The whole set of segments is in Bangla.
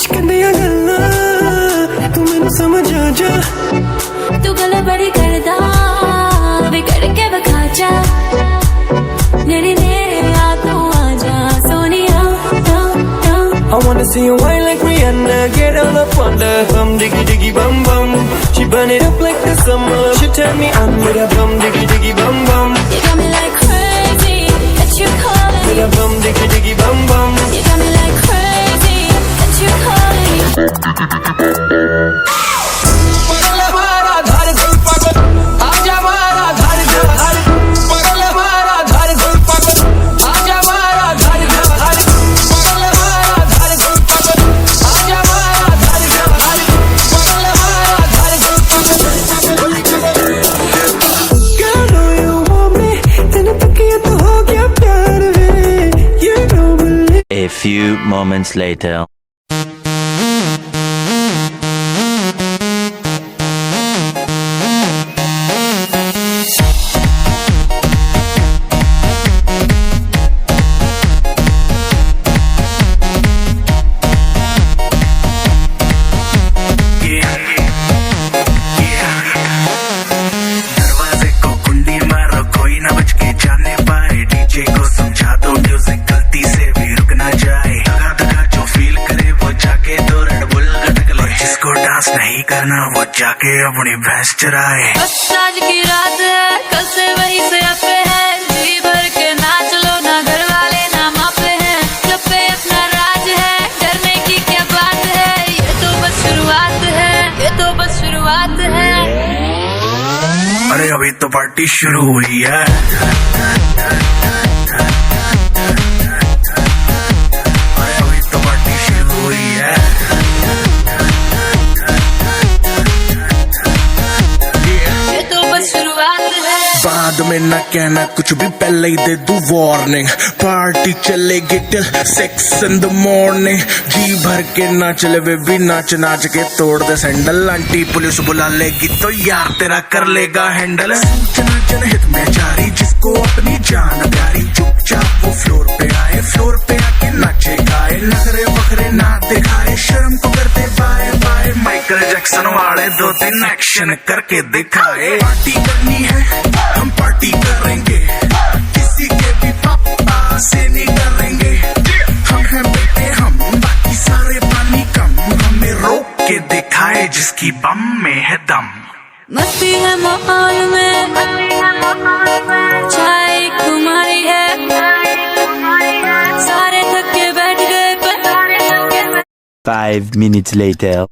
इश्क दिया गल्ला तू मैनू समझ आ जा तू गल बड़ी करदा बिगड़ के बखा जा मेरे नेड़े आ तू आ जा Sonia I wanna see you whine like Rihanna, get all up on the bum diggy diggy bum bum. She burn it up like the summer. She turn me on with a bum diggy diggy bum bum. You got me like crazy that you calling With me. a bum diggy diggy bum bum. You got me like crazy that you calling me. Girl, know you want me. तेने पकिया तो हो गया प्यार वे. You don't believe. A few moments later. दरवाजे को कुंडी मारो कोई ना बच के जाने पाए डीजे को समझा दो म्यूजिक गलती से भी रुक ना जाए धगा धगा जो फील करे वो जाके दो रेड बुल गटक ले जिसको डांस नहीं करना वो जाके अपनी भैंस चराए बस आज की रात है कल से वही से अपे है जी भर के नाच लो ना घर वाले ना मापे हैं सब पे अपना राज है डरने की क्या बात है ये तो बस शुरुआत है ये तो बस शुरुआत है अरे अभी तो पार्टी शुरू हुई है अरे अभी तो पार्टी शुरू हुई है ये तो बस शुरुआत है बाद में न कहना कुछ भी पहले ही दे दूं वार्निंग पार्टी चलेगी टिल 6 in the morning जी भर के नाच ले बेबी नाच नाच के तोड़ दे सैंडल आंटी पुलिस बुला लेगी तो यार तेरा कर लेगा हैंडल सूचना जनहित में जारी जिसको अपनी जान प्यारी चुपचाप वो फ्लोर पे आए फ्लोर पे आके नाचे गाए नखरे बखरे ना दिखाए शर्म को करते बाय बाय माइकल जैक्सन वाले 2-3 एक्शन करके दिखाए पार्टी करनी है हम पार्टी करेंगे किसी के भी पापा से नहीं करेंगे हम हैं बेटे हम बाकी सारे पानी कम हमें रोक के दिखाए जिसकी बम में है दम मस्ती है माहौल में चाय कुमारी है सारे थक के बैठ गए पर 5 minutes later.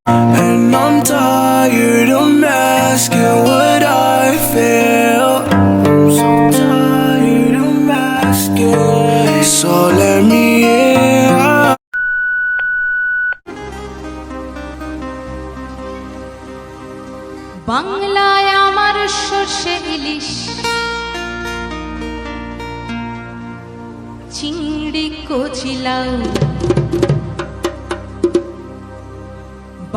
And I'm tired of asking what I feel. I'm so tired of asking. So let me in. বাংলায় আমার সর্ষে ইলিশ চিংড়ি কচিলাও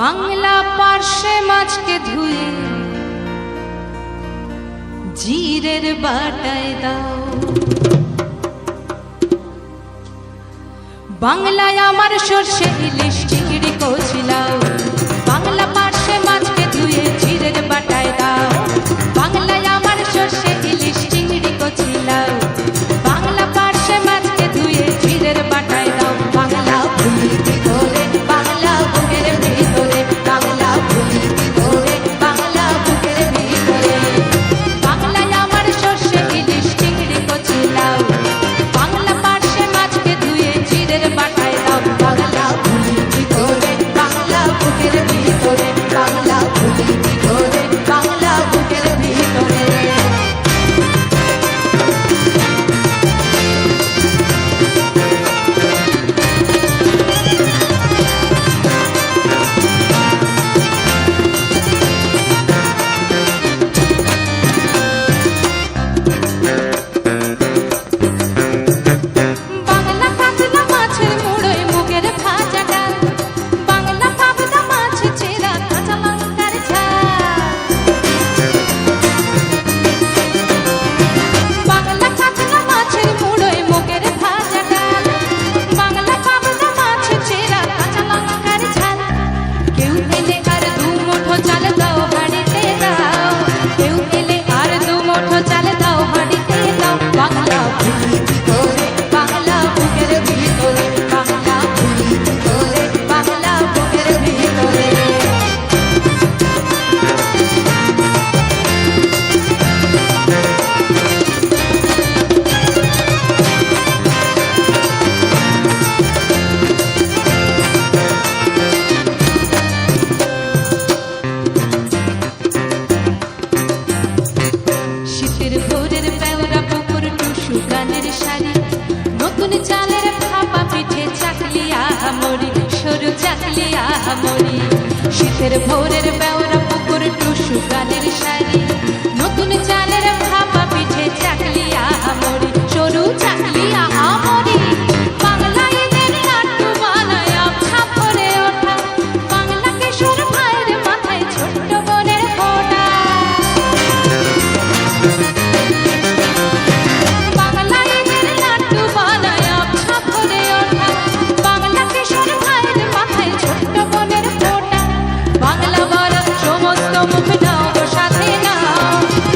বাংলা পার্শ্বে মাছকে ধুয়ে জিরের বাটায় দাও বাংলায় আমার সর্ষে ইলিশ চিংড়ি কচিলাও বাংলা পার্শ্বে মাছকে ধুয়ে জিরের বাটায় দাও বাংলায় আমার সর্ষে ইলিশ চিংড়ি কচিলাও বাংলা পার্শ্বে মাছকে ধুয়ে জিরের বাটায় দাও বাংলা ভুলির ভিতরে বাংলা বুকের ভিতরে বাংলা ভুলির ভিতরে বাংলা বুকের ভিতরে বাংলায় আমার সর্ষে ইলিশ চিংড়ি কচিলাও বাংলা পার্শ্বে মাছকে ধুয়ে জিরের বাটায় দাও বাংলা ভুলির ভিতরে নতুন চালের ভাপা পিঠে চাকলিয়া মরি সরু চাকলিয়া মরি শীতের ভোরের বেওরা পুকুর টুসু গানের শাড়ি নতুন চালের ভাপা পিঠে চাকলিয়া মরি সরু চাকলিয়া মরি বাংলা ঈদের নাট্য বানায় ছাপ করে ওঠা বাংলা কিশোর ভাইয়ের মাথায় ছোট্ট বোনের ফোঁটা বাংলা ঈদের নাট্য বানায় ছাপ করে ওঠা বাংলা কিশোর ভাইয়ের মাথায় ছোট্ট বোনের ফোঁটা বাংলা বলা সমস্ত মুখ নাও গো সাথে নাও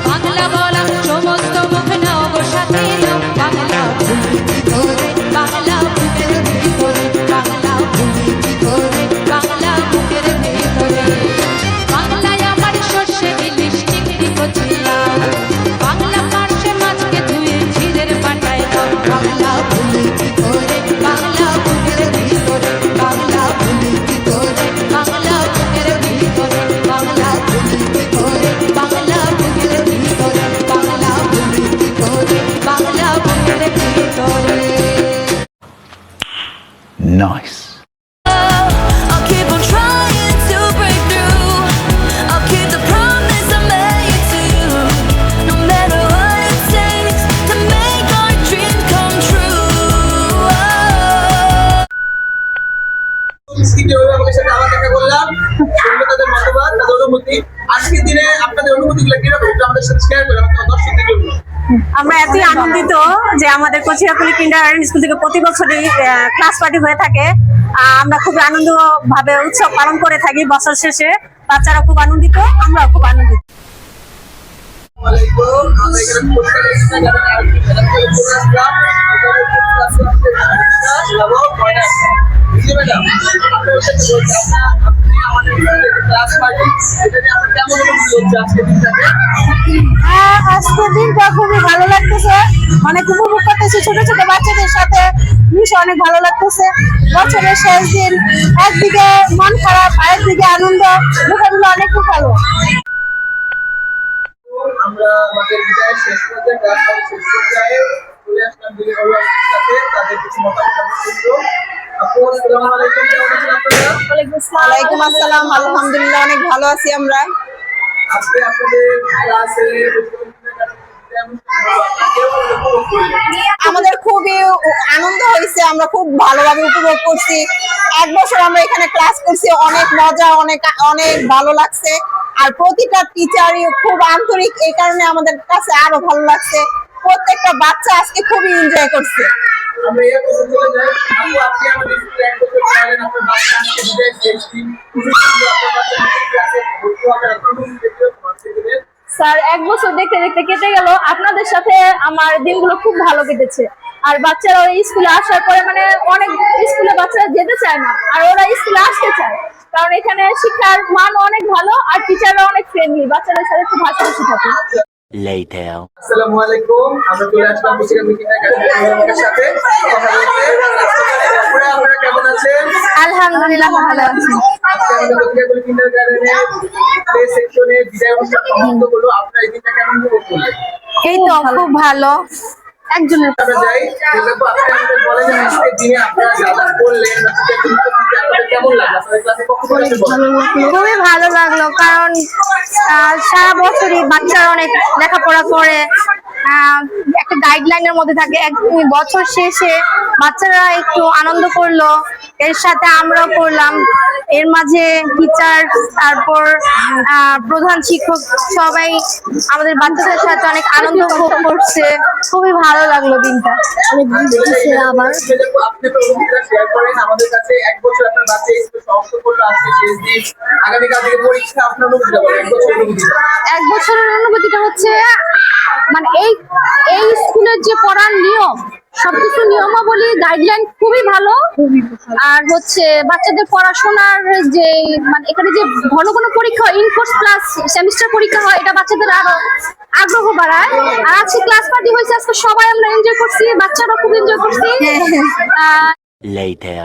বাংলা বলা সমস্ত মুখ নাও গো সাথে নাও বাংলা ভূমি ধরে বাংলা বুকের ভিতরে বাংলা ভূমি ধরে বাংলা বুকের ভিতরে বাংলায় আমার সর্ষে ইলিশ চিংড়ি কচি লাউ বাংলা পার্শ্বে মাছকে ধুয়ে ঝিরের বাটায় দাও বাংলা ভূমি ধরে বাংলা বুকের ভিতরে বাংলা ভূমি ধরে বাংলা বুকের ভিতরে বাংলা ভূমি ধরে বাংলা বুকের ভিতরে বাংলা ভূমি ধরে বাংলা বুকের ভিতরে Nice. I'll keep on trying to break through. I'll keep the promise I made to you. No matter what it takes to make our dreams come true. যেভাবে আমাদের সাথে আবার দেখা করলাম শুনবো তাদের মতামত তাদের অনুভূতি আজকের দিনে আপনাদের অনুভূতিগুলো কিরকম একটু আমাদের সাথে শেয়ার করে আমাদের দর্শকদের জন্য আমরা এতই আনন্দিত যে আমাদের কচিরাপল্লী কিন্ডারগার্টেন স্কুল থেকে প্রতি বছরই ক্লাস পার্টি হয়ে থাকে। আমরা খুব আনন্দ ভাবে উৎসব পালন করে থাকি বছর শেষে। বাচ্চারা খুব আনন্দিত, আমরাও খুব আনন্দিত। ওয়ালাইকুম আমরা এখানে পরিষ্কার ম্যাডাম আপনার সাথে বলছি আপনি আমাদের ক্লাস পার্টি এটা নিয়ে আপনার কেমন অনুভূতি হচ্ছে আজকের দিনটাতে আজকের দিনটা খুবই ভালো লাগতেছে, অনেক উপভোগ করতেছি ছোট ছোট বাচ্চাদের সাথে মিশে, অনেক ভালো লাগতেছে। বছরের শেষ দিন, একদিকে মন খারাপ আরেকদিকে আনন্দ, দুটোগুলো অনেক ভালো। আমরা আমাদের বিদায় শেষ পর্যায়ে ক্লাস পার্টি শেষ পর্যায়ে চলে আসলাম দিনের অভিভাবকদের সাথে তাদের কিছু মতামত আমরা শুনবো। আপু আসসালামু আলাইকুম, কেমন আছেন আপনারা? ওয়ালাইকুম আসসালাম, আলহামদুলিল্লাহ অনেক ভালো আছি আমরা। আজকে আপনাদের ক্লাসে আমাদের খুবই আনন্দ হয়েছে, আমরা খুব ভালোভাবে উপভোগ করছি। এক বছর আমরা এখানে ক্লাস করছি, অনেক মজা, অনেক অনেক ভালো লাগছে। আর প্রতিটা টিচারই খুব আন্তরিক, এই কারণে আমাদের কাছে আরো ভালো লাগছে। প্রত্যেকটা বাচ্চা আজকে খুবই এনজয় করছে। আমরা এই বছর চলে যাই আপু আপনি আমাদের স্কুলে এক বছর পড়ালেন আপনার বাচ্চা আজকে বিদায় শেষ দিন আপনার বাচ্চা নতুন ক্লাসে ভর্তি হবে আপনার স্যার এক বছর দেখতে দেখতে কেটে গেল, আপনাদের সাথে আমার দিনগুলো খুব ভালো কেটেছে। আর বাচ্চারা ওই স্কুলে আসার পরে মানে অনেক স্কুলে বাচ্চারা যেতে চায় না, আর ওরা স্কুলে আসতে চায়, কারণ এখানে শিক্ষার মান অনেক ভালো আর টিচাররা অনেক ফ্রেন্ডলি, বাচ্চাদের সাথে খুব হাসাহাসি থাকে। Later. আসসালামু আলাইকুম আমরা চলে আসলাম পুস্তিকা মিটিংয়ের সাথে কথা বলতে আপনারা কেমন আছেন? আলহামদুলিল্লাহ ভালো আছি। আজকে আমাদের পুস্তিকাগুলি কিন্ডারগার্টেনের প্লে সেকশনে বিদায় অনুষ্ঠান সমাপ্ত হলো। আপনারা এই দিনটা কেমন উপভোগ করলেন? এই তো খুব ভালো। একজনের আমরা যাই দেখো আপনি আমাদের বলেন যে আজকের দিনে আপনারা যা যা করলেন আপনাদের কেমন লাগলো আপনাদের ক্লাসে কখন খুবই ভালো লাগলো, কারণ সারা বছরই বাচ্চারা অনেক লেখাপড়া করে, একটা গাইডলাইনের মধ্যে থাকে। এক বছর শেষে বাচ্চারা একটু আনন্দ করলো, এর সাথে আমরাও করলাম। এর মাঝে টিচার, তারপর প্রধান শিক্ষক সবাই আমাদের বাচ্চাদের সাথে অনেক আনন্দ ভোগ করছে। খুবই ভালো লাগলো দিনটা, অনেক আবার আপনি তো অনুভূতিটা শেয়ার করেন আমাদের কাছে। এক বছর আপনার বাচ্চা স্কুল সমাপ্ত করলো, আজকে শেষ দিন, আগামীকাল থেকে পরীক্ষা, আপনার অনুভূতিটা বলেন এক বছরের অনুভূতিটা। এক বছরের অনুভূতিটা হচ্ছে মানে এই স্কুলের যে পড়ার নিয়ম, সবকিছু নিয়মাবলী গাইডলাইন খুবই ভালো। আর হচ্ছে বাচ্চাদের পড়াশোনার যে মানে এখানে যে ঘন ঘন পরীক্ষা হয়, ইনকোর্স প্লাস সেমিস্টার পরীক্ষা হয়, এটা বাচ্চাদের আরো আগ্রহ বাড়ায়। আর আজকে ক্লাস পার্টি হয়েছে, আজকে সবাই আমরা এনজয় করছি, বাচ্চারা খুব এনজয় করছি। Later.